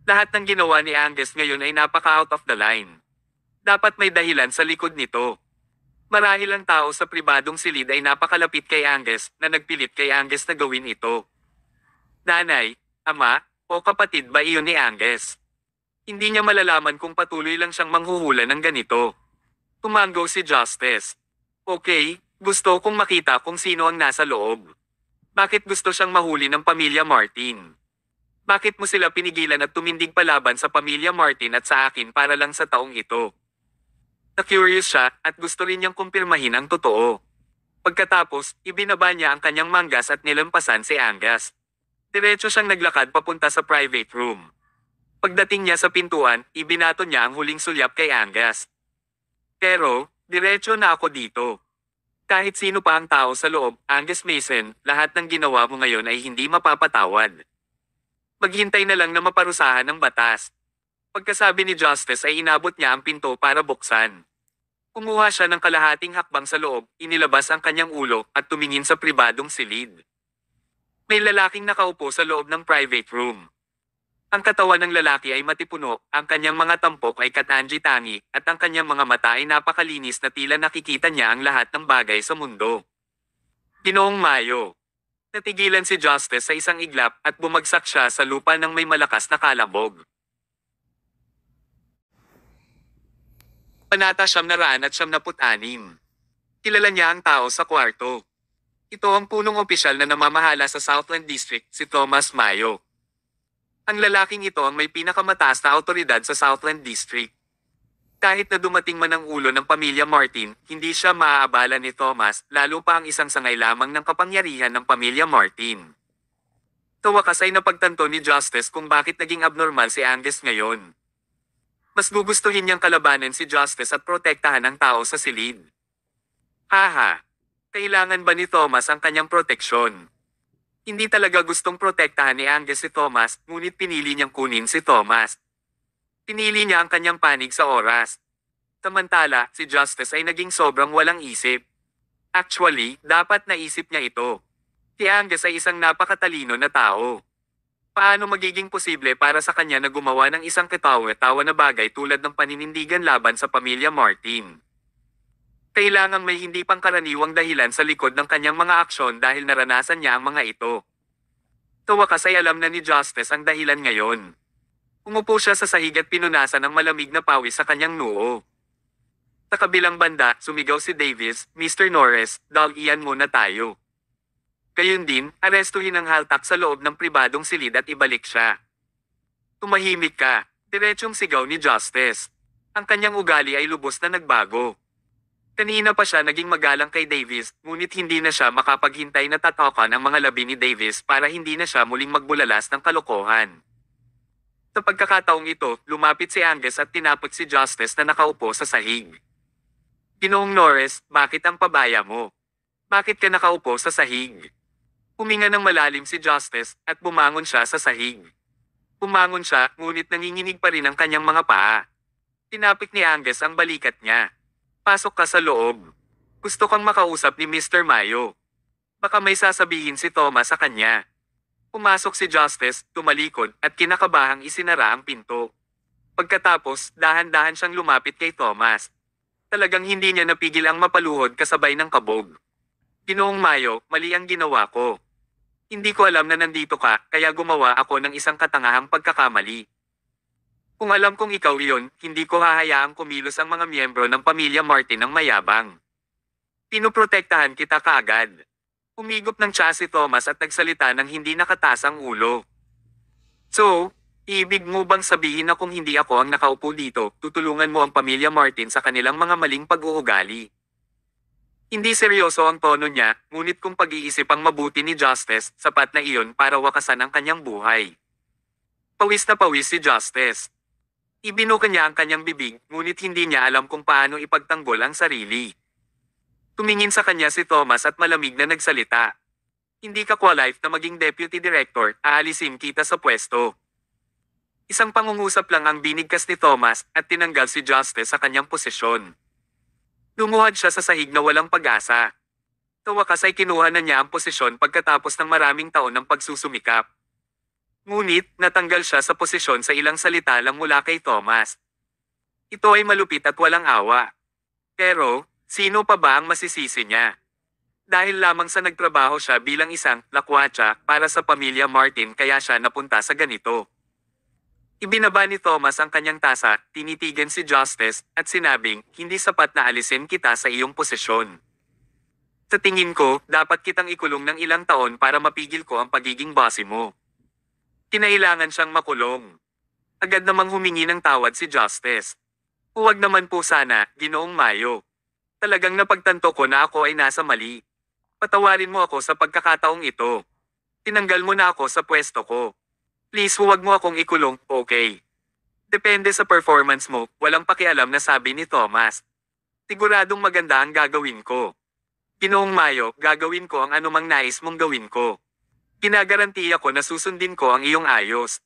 Lahat ng ginawa ni Angus ngayon ay napaka-out of the line. Dapat may dahilan sa likod nito. Marahil ang tao sa pribadong silid ay napakalapit kay Angus na nagpilit kay Angus na gawin ito. Nanay, ama, o kapatid ba iyon ni Angus? Hindi niya malalaman kung patuloy lang siyang manghuhula ng ganito. Tumango si Justice. Okay, gusto kong makita kung sino ang nasa loob. Bakit gusto siyang mahuli ng pamilya Martin? Bakit mo sila pinigilan at tumindig palaban sa pamilya Martin at sa akin para lang sa taong ito? Na-curious siya at gusto rin niyang kumpirmahin ang totoo. Pagkatapos, ibinaba niya ang kanyang manggas at nilampasan si Angus. Diretso siyang naglakad papunta sa private room. Pagdating niya sa pintuan, ibinato niya ang huling sulyap kay Angus. Pero, diretso na ako dito. Kahit sino pa ang tao sa loob, Angus Mason, lahat ng ginawa mo ngayon ay hindi mapapatawad. Maghintay na lang na maparusahan ng batas. Pagkasabi ni Justice ay inabot niya ang pinto para buksan. Kumuha siya ng kalahating hakbang sa loob, inilabas ang kanyang ulo at tumingin sa pribadong silid. May lalaking nakaupo sa loob ng private room. Ang katawan ng lalaki ay matipuno, ang kanyang mga tampok ay katangi-tangi, at ang kanyang mga mata ay napakalinis na tila nakikita niya ang lahat ng bagay sa mundo. Ginoong Mayo. Natigilan si Justice sa isang iglap at bumagsak siya sa lupa ng may malakas na kalabog. Panata 976. Kilala niya ang tao sa kwarto. Ito ang punong opisyal na namamahala sa Southland District, si Thomas Mayo. Ang lalaking ito ang may pinakamataas na awtoridad sa Southland District. Kahit na dumating man ang ulo ng pamilya Martin, hindi siya maaabala ni Thomas, lalo pa ang isang sangay lamang ng kapangyarihan ng pamilya Martin. Sa wakas ay napagtanto ni Justice kung bakit naging abnormal si Angus ngayon. Mas gugustuhin niyang kalabanan si Justice at protektahan ang tao sa silid. Haha! Kailangan ba ni Thomas ang kanyang proteksyon? Hindi talaga gustong protektahan ni Angus si Thomas, ngunit pinili niyang kunin si Thomas. Pinili niya ang kanyang panig sa oras. Samantala, si Justice ay naging sobrang walang isip. Actually, dapat naisip niya ito. Si Angus ay isang napakatalino na tao. Paano magiging posible para sa kanya na gumawa ng isang katawa-tawa na bagay tulad ng paninindigan laban sa pamilya Martin? Kailangang may hindi pangkaraniwang dahilan sa likod ng kanyang mga aksyon dahil naranasan niya ang mga ito. Sa wakas ay alam na ni Justice ang dahilan ngayon. Umupo siya sa sahig at pinunasan ng malamig na pawis sa kanyang noo. Sa kabilang banda, sumigaw si Davis, Mr. Norris, dal-iyan muna tayo. Gayun din, arestuhin ang haltak sa loob ng pribadong silid at ibalik siya. Tumahimik ka, diretsong sigaw ni Justice. Ang kanyang ugali ay lubos na nagbago. Kanina pa siya naging magalang kay Davis, ngunit hindi na siya makapaghintay na tatakan ang mga labi ni Davis para hindi na siya muling magbulalas ng kalokohan. Sa pagkakataong ito, lumapit si Angus at tinapot si Justice na nakaupo sa sahig. Ginoong Norris, bakit ang pabaya mo? Bakit ka nakaupo sa sahig? Huminga ng malalim si Justice at bumangon siya sa sahig. Bumangon siya, ngunit nanginginig pa rin ang kanyang mga paa. Tinapik ni Angus ang balikat niya. Pasok ka sa loob. Gusto kang makausap ni Mr. Mayo. Baka may sasabihin si Thomas sa kanya. Pumasok si Justice, tumalikod, at kinakabahang isinara ang pinto. Pagkatapos, dahan-dahan siyang lumapit kay Thomas. Talagang hindi niya napigil ang mapaluhod kasabay ng kabog. Ginoong Mayo, mali ang ginawa ko. Hindi ko alam na nandito ka, kaya gumawa ako ng isang katangahang pagkakamali. Kung alam kong ikaw iyon, hindi ko hahayaang kumilos ang mga miyembro ng pamilya Martin ng mayabang. Pinoprotektahan kita kaagad. Umigop ng tsa si Thomas at nagsalita ng hindi nakataas ang ulo. So, ibig mo bang sabihin na kung hindi ako ang nakaupo dito, tutulungan mo ang pamilya Martin sa kanilang mga maling pag-uugali? Hindi seryoso ang tono niya, ngunit kung pag-iisip ang mabuti ni Justice, sapat na iyon para wakasan ang kanyang buhay. Pawis na pawis si Justice. Ibinuka niya ang kanyang bibig, ngunit hindi niya alam kung paano ipagtanggol ang sarili. Tumingin sa kanya si Thomas at malamig na nagsalita. Hindi ka qualified na maging deputy director, aalisin kita sa pwesto. Isang pangungusap lang ang binigkas ni Thomas at tinanggal si Justice sa kanyang posisyon. Lumuhad siya sa sahig na walang pag-asa. Sa wakas ay kinuha na niya ang posisyon pagkatapos ng maraming taon ng pagsusumikap. Ngunit, natanggal siya sa posisyon sa ilang salita lang mula kay Thomas. Ito ay malupit at walang awa. Pero, sino pa ba ang masisisi niya? Dahil lamang sa nagtrabaho siya bilang isang lakwatsa para sa pamilya Martin kaya siya napunta sa ganito. Ibinaba ni Thomas ang kanyang tasa, tinitigan si Justice, at sinabing, hindi sapat na alisin kita sa iyong posisyon. Sa tingin ko, dapat kitang ikulong ng ilang taon para mapigil ko ang pagiging bossy mo. Kinailangan siyang makulong. Agad namang humingi ng tawad si Justice. Huwag naman po sana, Ginoong Mayo. Talagang napagtanto ko na ako ay nasa mali. Patawarin mo ako sa pagkakataong ito. Tinanggal mo na ako sa pwesto ko. Please huwag mo akong ikulong, okay? Depende sa performance mo, walang pakialam na sabi ni Thomas. Siguradong maganda ang gagawin ko. Ginoong Mayo, gagawin ko ang anumang nais mong gawin ko. Ginagarantiya ko na susundin ko ang iyong ayos.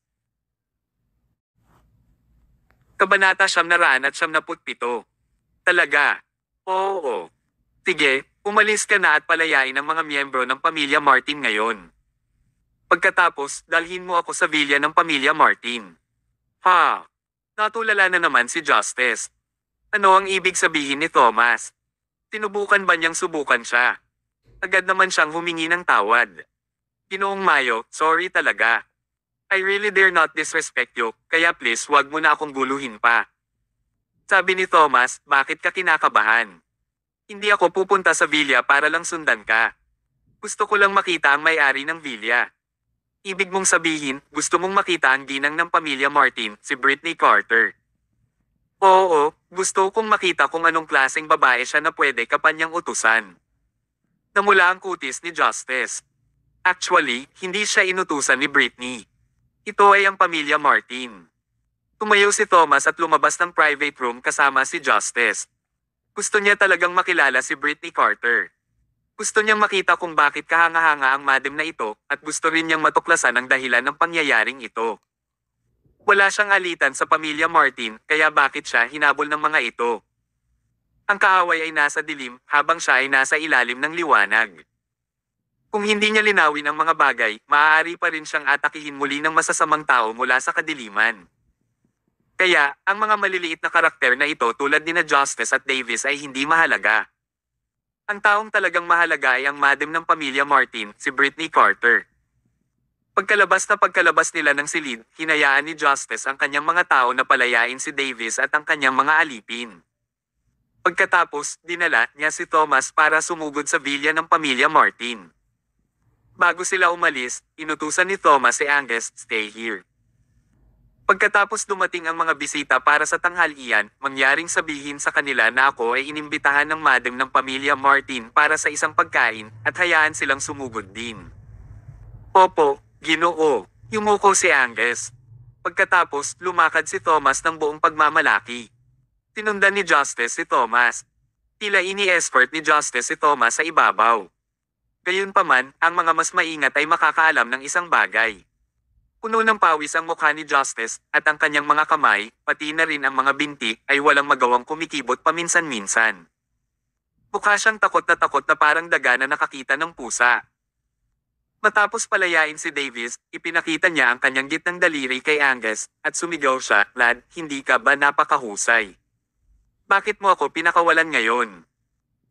Kabanata 997. Talaga? Oo. Sige, umalis ka na at palayain ang mga miyembro ng pamilya Martin ngayon. Pagkatapos, dalhin mo ako sa villa ng pamilya Martin. Ha? Natulala na naman si Justice. Ano ang ibig sabihin ni Thomas? Tinubukan ba niyang subukan siya? Agad naman siyang humingi ng tawad. Ginoong Mayo, sorry talaga. I really dare not disrespect you, kaya please wag mo na akong guluhin pa. Sabi ni Thomas, bakit ka kinakabahan? Hindi ako pupunta sa villa para lang sundan ka. Gusto ko lang makita ang may-ari ng villa. Ibig mong sabihin, gusto mong makita ang ginang ng pamilya Martin, si Brittany Carter. Oo, gusto kong makita kung anong klaseng babae siya na pwede ka pa niyang utusan. Namula ang kutis ni Justice. Actually, hindi siya inutusan ni Brittany. Ito ay ang pamilya Martin. Tumayo si Thomas at lumabas ng private room kasama si Justice. Gusto niya talagang makilala si Brittany Carter. Gusto niyang makita kung bakit kahanga-hanga ang madam na ito at gusto rin niyang matuklasan ang dahilan ng pangyayaring ito. Wala siyang alitan sa pamilya Martin kaya bakit siya hinabol ng mga ito. Ang kaaway ay nasa dilim habang siya ay nasa ilalim ng liwanag. Kung hindi niya linawin ang mga bagay, maaari pa rin siyang atakihin muli ng masasamang tao mula sa kadiliman. Kaya, ang mga maliliit na karakter na ito tulad ni Justice at Davis ay hindi mahalaga. Ang taong talagang mahalaga ay ang madam ng pamilya Martin, si Brittany Carter. Pagkalabas nila ng silid, hinayaan ni Justice ang kanyang mga tao na palayain si Davis at ang kanyang mga alipin. Pagkatapos, dinala niya si Thomas para sumugod sa villa ng pamilya Martin. Bago sila umalis, inutusan ni Thomas si Angus, stay here. Pagkatapos dumating ang mga bisita para sa tanghalian, mangyaring sabihin sa kanila na ako ay inimbitahan ng madam ng pamilya Martin para sa isang pagkain at hayaan silang sumugod din. Opo, Ginoo, yumuko si Angus. Pagkatapos, lumakad si Thomas ng buong pagmamalaki. Tinundan ni Justice si Thomas. Tila ini-escort ni Justice si Thomas sa ibabaw. Gayunpaman, ang mga mas maingat ay makakaalam ng isang bagay. Puno ng pawis ang mukha ni Justice at ang kanyang mga kamay, pati na rin ang mga binti, ay walang magawang kumikibot paminsan-minsan. Mukha siyang takot na parang daga na nakakita ng pusa. Matapos palayain si Davis, ipinakita niya ang kanyang gitnang daliri kay Angus at sumigaw siya, "Lad, hindi ka ba napakahusay? Bakit mo ako pinakawalan ngayon?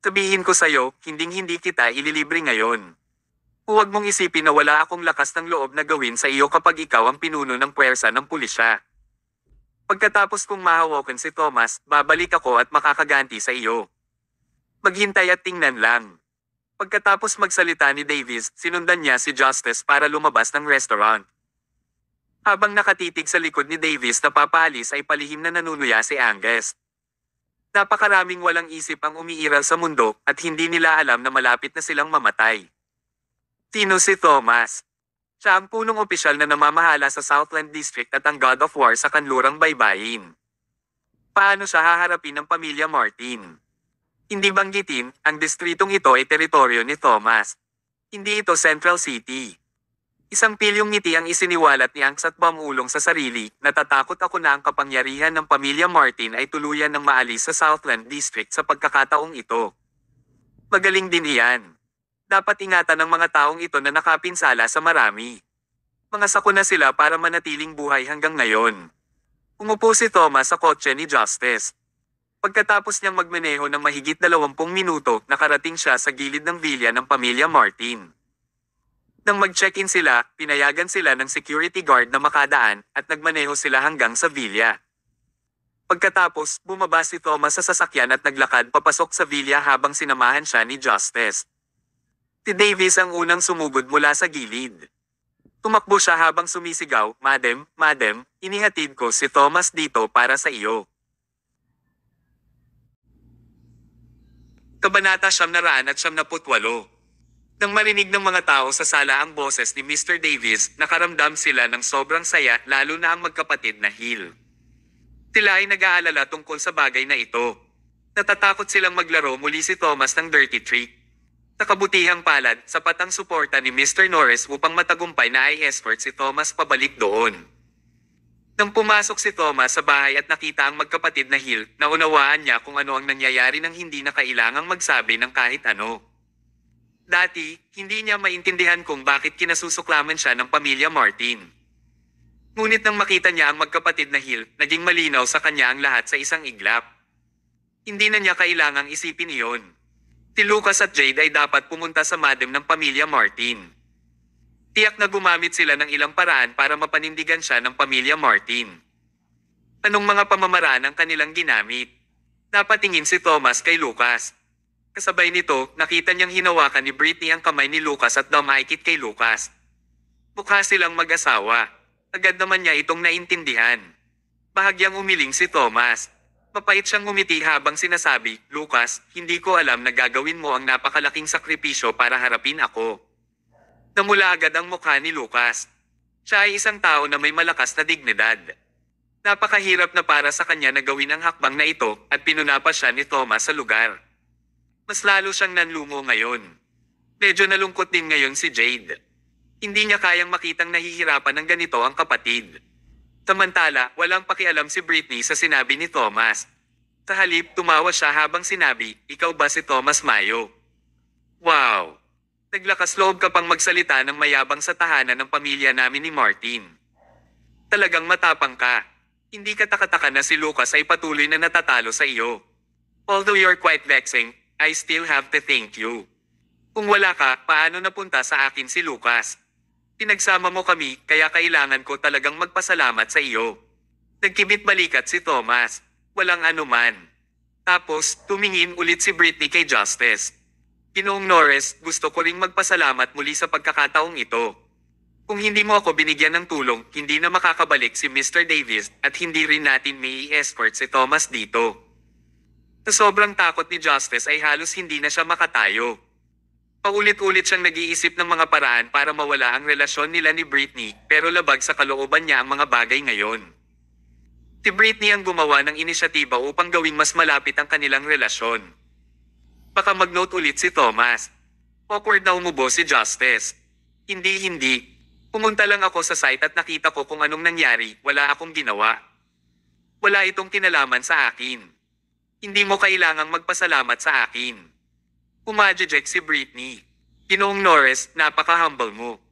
Sabihin ko sa'yo, hinding-hindi kita ililibre ngayon. Huwag mong isipin na wala akong lakas ng loob na gawin sa iyo kapag ikaw ang pinuno ng puwersa ng pulisya. Pagkatapos kong mahawakan si Thomas, babalik ako at makakaganti sa iyo. Maghintay at tingnan lang." Pagkatapos magsalita ni Davis, sinundan niya si Justice para lumabas ng restaurant. Habang nakatitig sa likod ni Davis na papaalis ay palihim na nanunuya si Angus. Napakaraming walang isip ang umiiral sa mundo at hindi nila alam na malapit na silang mamatay. Sino si Thomas? Siya ang punong opisyal na namamahala sa Southland District at ang God of War sa kanlurang baybayin. Paano siya haharapin ng pamilya Martin? Hindi banggitin, ang distritong ito ay teritoryo ni Thomas. Hindi ito Central City. Isang pilyong ngiti ang isiniwalat ni Angs at bumulong sa sarili, natatakot ako na ang kapangyarihan ng pamilya Martin ay tuluyan ng maalis sa Southland District sa pagkakataong ito. Magaling din iyan. Dapat ingatan ng mga taong ito na nakapinsala sa marami. Mga sakuna sila para manatiling buhay hanggang ngayon. Umupo si Thomas sa kotse ni Justice. Pagkatapos niyang magmaneho ng mahigit 20 minuto, nakarating siya sa gilid ng villa ng pamilya Martin. Nang mag-check-in sila, pinayagan sila ng security guard na makadaan at nagmaneho sila hanggang sa villa. Pagkatapos, bumaba si Thomas sa sasakyan at naglakad papasok sa villa habang sinamahan siya ni Justice. Si Davis ang unang sumugod mula sa gilid. Tumakbo siya habang sumisigaw, "Madam, Madam, inihatid ko si Thomas dito para sa iyo." Kabanata 978. Nang marinig ng mga tao sa sala ang boses ni Mr. Davis, nakaramdam sila ng sobrang saya, lalo na ang magkapatid na Hill. Sila ay nag-aalala tungkol sa bagay na ito. Natatakot silang maglaro muli si Thomas ng dirty trick. Sa kabutihang palad, sapat ang suporta ni Mr. Norris upang matagumpay na i-escort si Thomas pabalik doon. Nang pumasok si Thomas sa bahay at nakita ang magkapatid na Hill, naunawaan niya kung ano ang nangyayari nang hindi na kailangang magsabi ng kahit ano. Dati, hindi niya maintindihan kung bakit kinasusuklaman siya ng pamilya Martin. Ngunit nang makita niya ang magkapatid na Hill, naging malinaw sa kanya ang lahat sa isang iglap. Hindi na niya kailangang isipin iyon. Si Lucas at Jade ay dapat pumunta sa madam ng pamilya Martin. Tiyak na gumamit sila ng ilang paraan para mapanindigan siya ng pamilya Martin. Anong mga pamamaraan ang kanilang ginamit? Napatingin si Thomas kay Lucas. Kasabay nito, nakita niyang hinawakan ni Britney ang kamay ni Lucas at dumaikit kay Lucas. Mukha silang mag-asawa. Agad naman niya itong naintindihan. Bahagyang umiling si Thomas. Mapait siyang ngumiti habang sinasabi, "Lucas, hindi ko alam na gagawin mo ang napakalaking sakripisyo para harapin ako." Namula agad ang mukha ni Lucas. Siya ay isang tao na may malakas na dignidad. Napakahirap na para sa kanya na gawin ang hakbang na ito at pinuna pa siya ni Thomas sa lugar. Mas lalo siyang nanlungo ngayon. Medyo nalungkot din ngayon si Jade. Hindi niya kayang makitang nahihirapan ng ganito ang kapatid. Samantala, walang pakialam si Britney sa sinabi ni Thomas. Sa halip, tumawa siya habang sinabi, "Ikaw ba si Thomas Mayo?" Wow! Naglakas loob ka pang magsalita ng mayabang sa tahanan ng pamilya namin ni Martin. Talagang matapang ka. Hindi ka takataka na si Lucas ay patuloy na natatalo sa iyo. Although you're quite vexing, I still have to thank you. Kung wala ka, paano napunta sa akin si Lucas? Pinagsama mo kami, kaya kailangan ko talagang magpasalamat sa iyo. Nagkibit balikat si Thomas. Walang anuman. Tapos, tumingin ulit si Britney kay Justice. Ginoong Norris, gusto ko ring magpasalamat muli sa pagkakataong ito. Kung hindi mo ako binigyan ng tulong, hindi na makakabalik si Mr. Davis at hindi rin natin may i-escort si Thomas dito. Sa sobrang takot ni Justice ay halos hindi na siya makatayo. Paulit-ulit siyang nag-iisip ng mga paraan para mawala ang relasyon nila ni Britney, pero labag sa kalooban niya ang mga bagay ngayon. Si Britney ang gumawa ng inisyatiba upang gawing mas malapit ang kanilang relasyon. Baka mag-note ulit si Thomas. Awkward na umubo si Justice. Hindi. Pumunta lang ako sa site at nakita ko kung anong nangyari, wala akong ginawa. Wala itong kinalaman sa akin. Hindi mo kailangang magpasalamat sa akin. Umadjejek si Britney. Ginoong Norris, napaka-humble mo.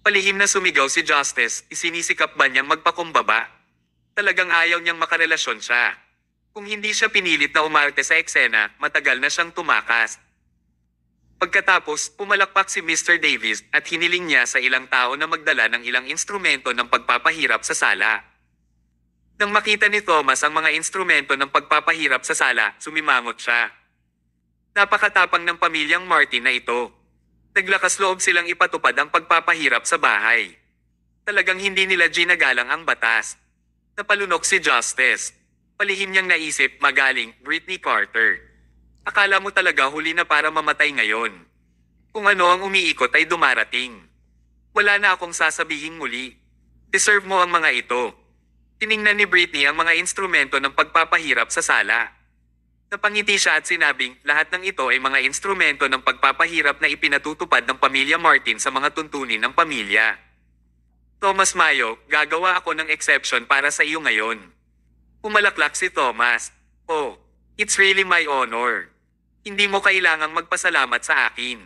Palihim na sumigaw si Justice, isinisikap ba niyang magpakumbaba? Talagang ayaw niyang makarelasyon siya. Kung hindi siya pinilit na umarte sa eksena, matagal na siyang tumakas. Pagkatapos, pumalakpak si Mr. Davis at hiniling niya sa ilang tao na magdala ng ilang instrumento ng pagpapahirap sa sala. Nang makita ni Thomas ang mga instrumento ng pagpapahirap sa sala, sumimangot siya. Napakatapang ng pamilyang Martin na ito. Naglakas loob silang ipatupad ang pagpapahirap sa bahay. Talagang hindi nila ginagalang ang batas. Napalunok si Justice. Palihim niyang naisip, magaling, Britney Carter. Akala mo talaga huli na para mamatay ngayon. Kung ano ang umiikot ay dumarating. Wala na akong sasabihin muli. Deserve mo ang mga ito. Tiningnan ni Britney ang mga instrumento ng pagpapahirap sa sala. Napangiti siya at sinabing lahat ng ito ay mga instrumento ng pagpapahirap na ipinatutupad ng pamilya Martin sa mga tuntunin ng pamilya. Thomas Mayo, gagawa ako ng exception para sa iyo ngayon. Pumalaklak si Thomas. Oh, it's really my honor. Hindi mo kailangang magpasalamat sa akin.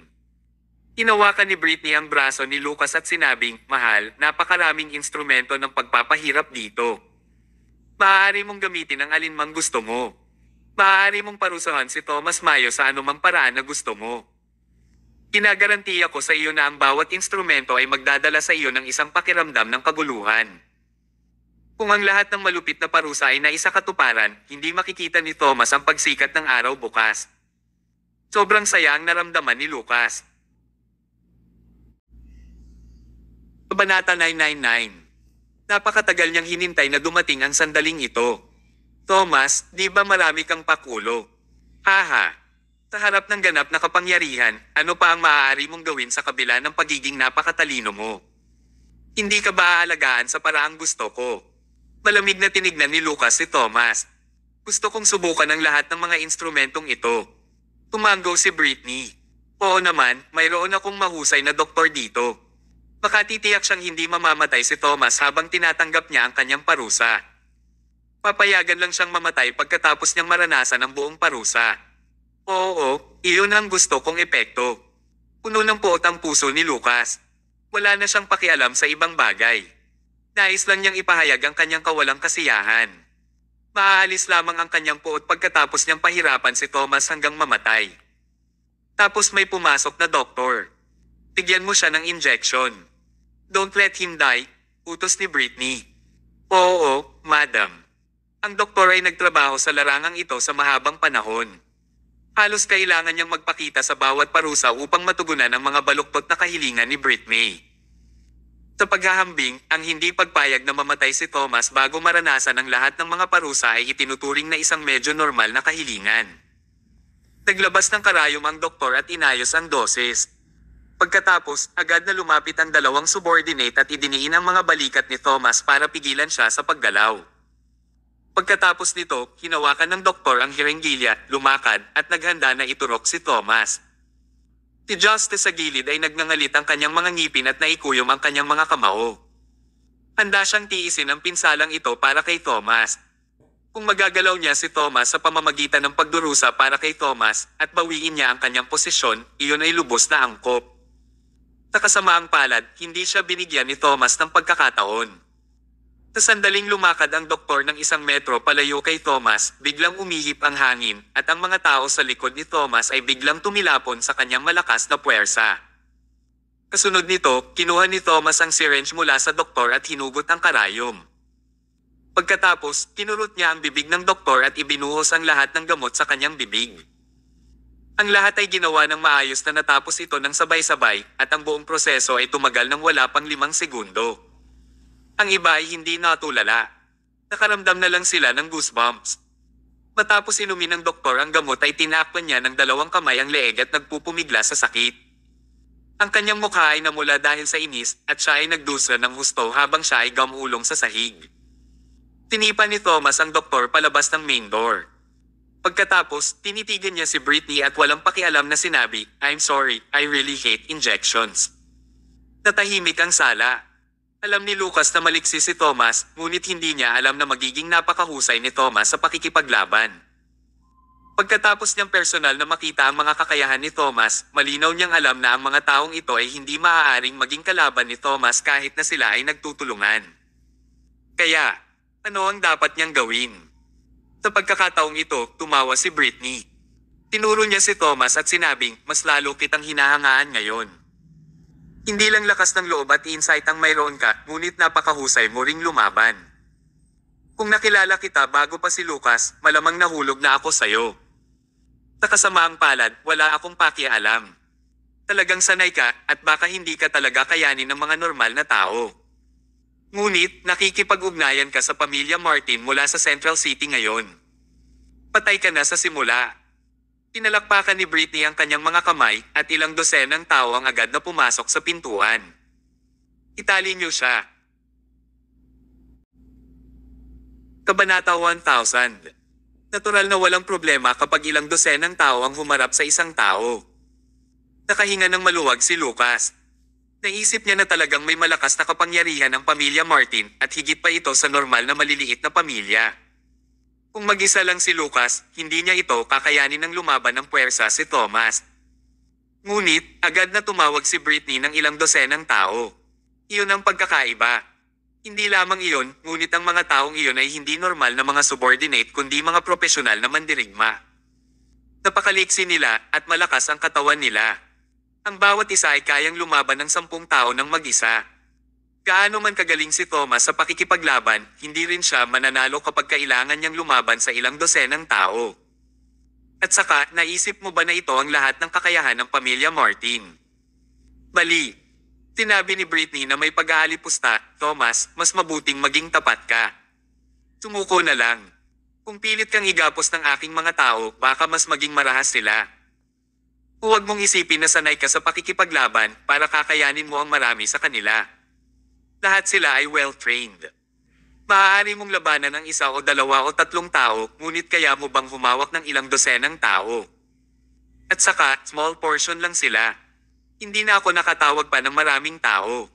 Hinawakan ni Britney ang braso ni Lucas at sinabing, mahal, napakaraming instrumento ng pagpapahirap dito. Maaari mong gamitin ang alinmang gusto mo. Maaari mong parusahan si Thomas Mayo sa anumang paraan na gusto mo. Kinagarantiya ko sa iyo na ang bawat instrumento ay magdadala sa iyo ng isang pakiramdam ng kaguluhan. Kung ang lahat ng malupit na parusa ay naisakatuparan, hindi makikita ni Thomas ang pagsikat ng araw bukas. Sobrang saya ang naramdaman ni Lucas. Kabanata 999. Napakatagal niyang hinintay na dumating ang sandaling ito. Thomas, di ba marami kang pakulo? Haha. Sa harap ng ganap na kapangyarihan, ano pa ang maaari mong gawin sa kabila ng pagiging napakatalino mo? Hindi ka ba aalagaan sa paraang gusto ko? Malamig na tinignan ni Lucas si Thomas. Gusto kong subukan ang lahat ng mga instrumentong ito. Tumango si Britney. Oo naman, mayroon akong mahusay na doktor dito. Makatitiyak siyang hindi mamamatay si Thomas habang tinatanggap niya ang kanyang parusa. Papayagan lang siyang mamatay pagkatapos niyang maranasan ang buong parusa. Oo, iyon ang gusto kong epekto. Puno ng puot ang puso ni Lucas. Wala na siyang pakialam sa ibang bagay. Nais lang niyang ipahayag ang kanyang kawalang kasiyahan. Maaalis lamang ang kanyang puot pagkatapos niyang pahirapan si Thomas hanggang mamatay. Tapos may pumasok na doktor. Bigyan mo siya ng injection. Don't let him die, utos ni Britney. Oo, madam. Ang doktor ay nagtrabaho sa larangang ito sa mahabang panahon. Halos kailangan niyang magpakita sa bawat parusa upang matugunan ang mga baluktot na kahilingan ni Britney. Sa paghahambing, ang hindi pagpayag na mamatay si Thomas bago maranasan ang lahat ng mga parusa ay itinuturing na isang medyo normal na kahilingan. Naglabas ng karayom ang doktor at inayos ang dosis. Pagkatapos, agad na lumapit ang dalawang subordinate at idiniin ang mga balikat ni Thomas para pigilan siya sa paggalaw. Pagkatapos nito, hinawakan ng doktor ang hirenggilya, lumakad, at naghanda na iturok si Thomas. Si Justice sa gilid ay nagngangalit ang kanyang mga ngipin at naikuyom ang kanyang mga kamao. Handa siyang tiisin ang pinsalang ito para kay Thomas. Kung magagalaw niya si Thomas sa pamamagitan ng pagdurusa para kay Thomas at bawiin niya ang kanyang posisyon, iyon ay lubos na angkop. Sa kasamaang palad, hindi siya binigyan ni Thomas ng pagkakataon. Sa sandaling lumakad ang doktor ng 1 metro palayo kay Thomas, biglang umihip ang hangin, at ang mga tao sa likod ni Thomas ay biglang tumilapon sa kanyang malakas na puwersa. Kasunod nito, kinuha ni Thomas ang syringe mula sa doktor at hinugot ang karayom. Pagkatapos, kinurot niya ang bibig ng doktor at ibinuhos ang lahat ng gamot sa kanyang bibig. Ang lahat ay ginawa ng maayos na natapos ito ng sabay-sabay, at ang buong proseso ay tumagal ng wala pang 5 segundo. Ang iba ay hindi natulala. Nakaramdam na lang sila ng goosebumps. Matapos inumin ng doktor ang gamot ay tinakpan niya ng 2 kamay ang leeg at nagpupumigla sa sakit. Ang kanyang mukha ay namula dahil sa inis at siya ay nagdusra ng husto habang siya ay gamulong sa sahig. Tinipan ni Thomas ang doktor palabas ng main door. Pagkatapos, tinitigan niya si Britney at walang pakialam na sinabi, I'm sorry, I really hate injections. Natahimik ang sala. Alam ni Lucas na maliksi si Thomas, ngunit hindi niya alam na magiging napakahusay ni Thomas sa pakikipaglaban. Pagkatapos niyang personal na makita ang mga kakayahan ni Thomas, malinaw niyang alam na ang mga taong ito ay hindi maaaring maging kalaban ni Thomas kahit na sila ay nagtutulungan. Kaya, ano ang dapat niyang gawin? Sa pagkakataong ito, tumawa si Britney. Tinuro niya si Thomas at sinabing, mas lalo kitang hinahangaan ngayon. Hindi lang lakas ng loob at insight ang mayroon ka, ngunit napakahusay mo ring lumaban. Kung nakilala kita bago pa si Lucas, malamang nahulog na ako sayo. Sa kasamaang palad, wala akong pakialam. Talagang sanay ka, at baka hindi ka talaga kayanin ng mga normal na tao. Ngunit, nakikipag-ugnayan ka sa pamilya Martin mula sa Central City ngayon. Patay ka na sa simula. Pinalakpakan ni Britney ang kanyang mga kamay at ilang dosenang tao ang agad na pumasok sa pintuan. Itali niyo siya. Kabanata 1000. Natural na walang problema kapag ilang dosenang tao ang humarap sa isang tao. Nakahinga ng maluwag si Lucas. Naisip niya na talagang may malakas na kapangyarihan ang pamilya Martin at higit pa ito sa normal na maliliit na pamilya. Kung mag-isa lang si Lucas, hindi niya ito kakayanin ng lumaban ng puwersa si Thomas. Ngunit, agad na tumawag si Brittany ng ilang dosenang tao. Iyon ang pagkakaiba. Hindi lamang iyon, ngunit ang mga taong iyon ay hindi normal na mga subordinate kundi mga profesional na mandirigma. Napakaliksi nila at malakas ang katawan nila. Ang bawat isa ay kayang lumaban ng 10 tao ng mag-isa. Gaano man kagaling si Thomas sa pakikipaglaban, hindi rin siya mananalo kapag kailangan niyang lumaban sa ilang dosenang tao. At saka, naisip mo ba na ito ang lahat ng kakayahan ng pamilya Martin? Mali. Sinabi ni Brittany na may pag-aalipusta, Thomas, mas mabuting maging tapat ka. Sumuko na lang. Kung pilit kang igapos ng aking mga tao, baka mas maging marahas sila. Huwag mong isipin na sanay ka sa pakikipaglaban para kakayanin mo ang marami sa kanila. Lahat sila ay well-trained. Maaari mong labanan ng 1 o 2 o 3 tao, ngunit kaya mo bang humawak ng ilang dosenang tao? At saka, small portion lang sila. Hindi na ako nakatawag pa ng maraming tao.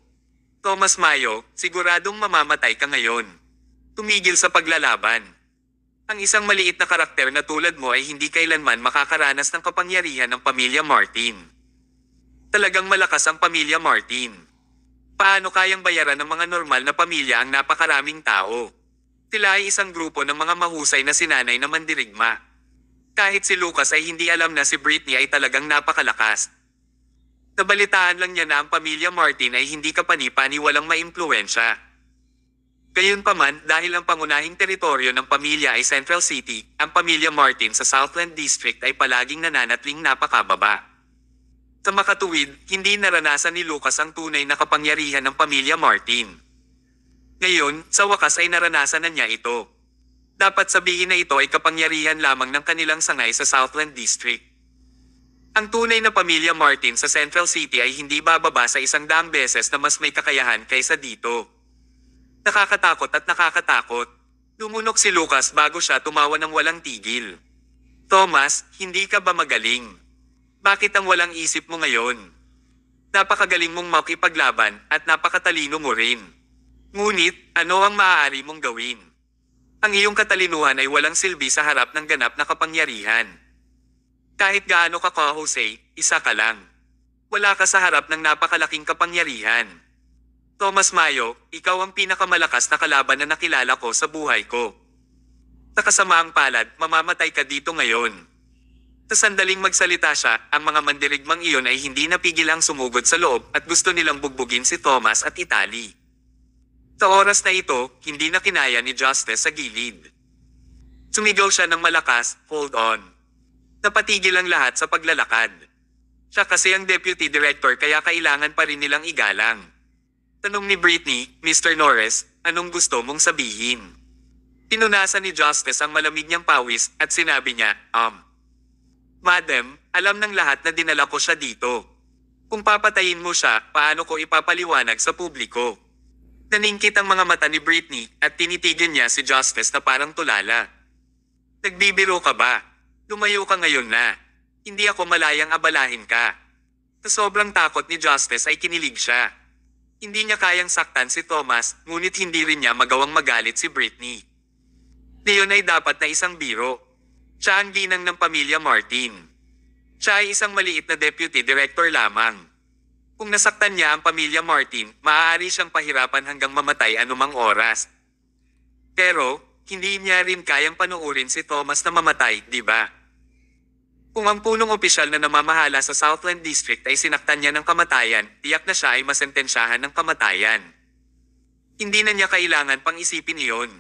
Thomas Mayo, siguradong mamamatay ka ngayon. Tumigil sa paglalaban. Ang isang maliit na karakter na tulad mo ay hindi kailanman makakaranas ng kapangyarihan ng pamilya Martin. Talagang malakas ang pamilya Martin. Paano kayang bayaran ng mga normal na pamilya ang napakaraming tao? Sila ay isang grupo ng mga mahusay na sinanay na mandirigma. Kahit si Lucas ay hindi alam na si Brittany ay talagang napakalakas. Nabalitaan lang niya na ang pamilya Martin ay hindi kapani-pani walang maimpluwensya. Gayunpaman, dahil ang pangunahing teritoryo ng pamilya ay Central City, ang pamilya Martin sa Southland District ay palaging nananatling napakababa. Sa makatuwid, hindi naranasan ni Lucas ang tunay na kapangyarihan ng pamilya Martin. Ngayon, sa wakas ay naranasan na niya ito. Dapat sabihin na ito ay kapangyarihan lamang ng kanilang sangay sa Southland District. Ang tunay na pamilya Martin sa Central City ay hindi bababa sa 100 beses na mas may kakayahan kaysa dito. Nakakatakot at nakakatakot. Lumunok si Lucas bago siya tumawa ng walang tigil. Thomas, hindi ka ba magaling? Bakit ang walang isip mo ngayon? Napakagaling mong makipaglaban at napakatalino mo rin. Ngunit, ano ang maaari mong gawin? Ang iyong katalinuhan ay walang silbi sa harap ng ganap na kapangyarihan. Kahit gaano ka Jose, isa ka lang. Wala ka sa harap ng napakalaking kapangyarihan. Thomas Mayo, ikaw ang pinakamalakas na kalaban na nakilala ko sa buhay ko. Sa kasamaang palad, mamamatay ka dito ngayon. Sa sandaling magsalita siya, ang mga mandirigmang iyon ay hindi napigilang sumugod sa loob at gusto nilang bugbugin si Thomas at Italy. Sa oras na ito, hindi na kinaya ni Justice sa gilid. Sumigaw siya ng malakas, hold on. Napatigil ang lahat sa paglalakad. Siya kasi ang deputy director kaya kailangan pa rin nilang igalang. Tanong ni Brittany, Mr. Norris, anong gusto mong sabihin? Pinunasan ni Justice ang malamig niyang pawis at sinabi niya, Madam, alam ng lahat na dinala ko siya dito. Kung papatayin mo siya, paano ko ipapaliwanag sa publiko? Naningkit ang mga mata ni Brittany at tinitigil niya si Justice na parang tulala. Nagbibiro ka ba? Lumayo ka ngayon na. Hindi ako malayang abalahin ka. Sa sobrang takot ni Justice ay kinilig siya. Hindi niya kayang saktan si Thomas, ngunit hindi rin niya magawang magalit si Brittany. Leon ay dapat na isang biro. Siya ang ginang ng pamilya Martin. Siya ay isang maliit na deputy director lamang. Kung nasaktan niya ang pamilya Martin, maaari siyang pahirapan hanggang mamatay anumang oras. Pero, hindi niya rin kayang panuurin si Thomas na mamatay, di ba? Kung ang punong opisyal na namamahala sa Southland District ay sinaktan niya ng kamatayan, tiyak na siya ay masentensyahan ng kamatayan. Hindi na niya kailangan pang isipin iyon.